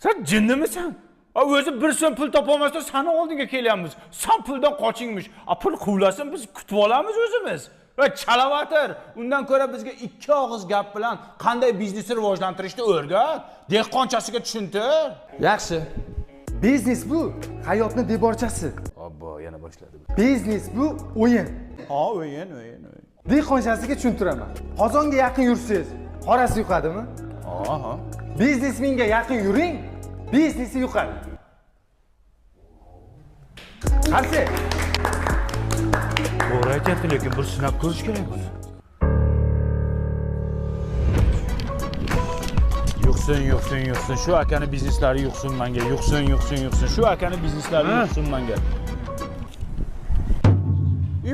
Sen jinnimisan? O'zi bir so'm pul topolmasdan seni oldinga kelyapmiz. Sen puldan qochingmish. Pul quvlasin biz kutib olamiz o'zimiz. Va chalavatır. Undan ko'ra bizga ikki og'iz gap bilan qanday biznesni rivojlantirishni o'rgat. Dehqonchasiga tushuntir. Yaxshi. Biznes bu hayotning devorchasi. Obbo, yana boshladi. Biznes bu o'yin. Ha, o'yin. Dehqonchasiga tushuntiraman. Qozonga yaqin yursangiz, qorasi yuqadimi? Aha. Biznesmenga yaqin yuring, biznesi yuqadi. Qarshi. To'g'ri aytyapti, lekin bir sinab ko'rish kerak buni. Yuqsin. Shu akani bizneslari yuqsin menga. Yuqsin. Shu akani bizneslari yuqsin menga.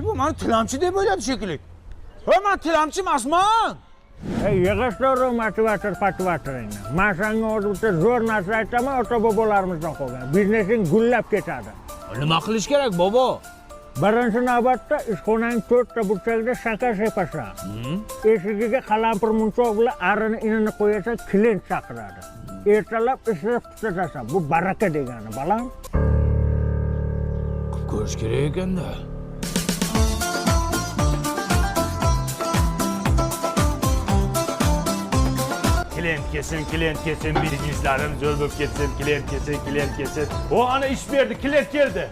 Bu meni tilamchi deb o'yladi shekilli. Men tilamchi emasman. Yig'ishlar motivatorni. Men senga o'zimcha zo'r narsa aytaman, ota-bobolarimizdan qolgan. Biznesing gullab ketadi. Nima qilish kerak, bobo? Birinchi navbatda ishxonaning 4 ta burchagida shakar sepasan. Eshigiga qalampir munchoq bilan arini inini qo'yasan, klient chaqiradi. Ertalab ishlab tutasan. Bu baraka degani, balam. Ko'rish kerak ekanda. Klient kelsin, bizneslarim zo'r bo'lib ketsin, klient kelsin. O ana ish berdi, klient keldi.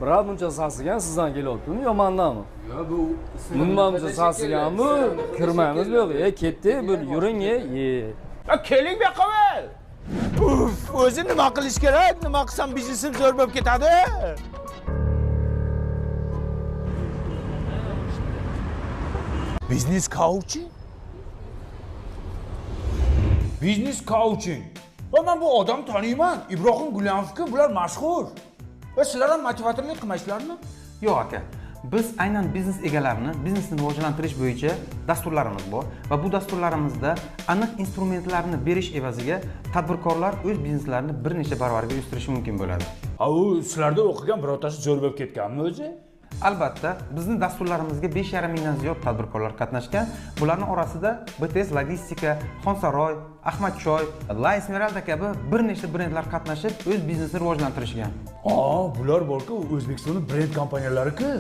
Biroq buncha sasigan sizdan kelyaptimi yo mendanmi? Yo bu bundan buncha sasiganmi? Kirmaymiz bu yoqqa. Ketdi, bu yuring ye. Keling bu yoqqa. Uf, o'zi nima qilish kerak? Nima qilsam biznesim zo'r bo'lib ketadi? Business coaching? Business coaching. Men bu odam taniyman. Ibrohim Gulyanovga bular mashhur. Va sizlar ham motivatorlik qilmaysizlarmi? Yo'q aka. Biz aynan biznes egalarini biznesni rivojlantirish bo'yicha dasturlarimiz bor va bu dasturlarimizda aniq instrumentlarni berish evaziga tadbirkorlar o'z bizneslarini bir necha barobarga o'stirishi mumkin bo'ladi. U sizlarda o'qigan birortasi zo'r bo'lib ketganmi o'zi? Albatta, bizning dasturlarimizga 5,5 mingdan ziyod tadbirkorlar qatnashgan. Bularning orasida BTS Logistika, Xonsaroy, Ahmadchoy, La Esmeralda kabi bir nechta brendlar qatnashib, o'z biznesini rivojlantirishgan. Bular borku O'zbekistonning brend kompaniyalari-ku.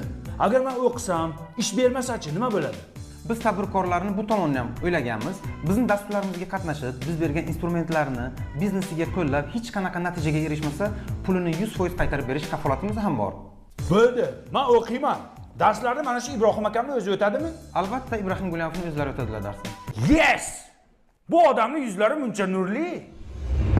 Agar men o'qisam, ish bermasa-chi nima bo'ladi? Biz tadbirkorlarni bu tomonni ham o'ylaganmiz. Bizning dasturlarimizga qatnashib, biz bergan instrumentlarni biznesiga qo'llab, hech qanaqa natijaga erishmasa, pulini 100% qaytarib berish kafolatimiz ham bor. Bo'ldi. Men o'qiyman. Darslarni mana shu Ibrohim akamning o'zi o'tadimi? Albatta Ibrohim Gulyanovning o'zlari o'tadilar darsni. Yes! Bu odamning yuzlari muncha nurli.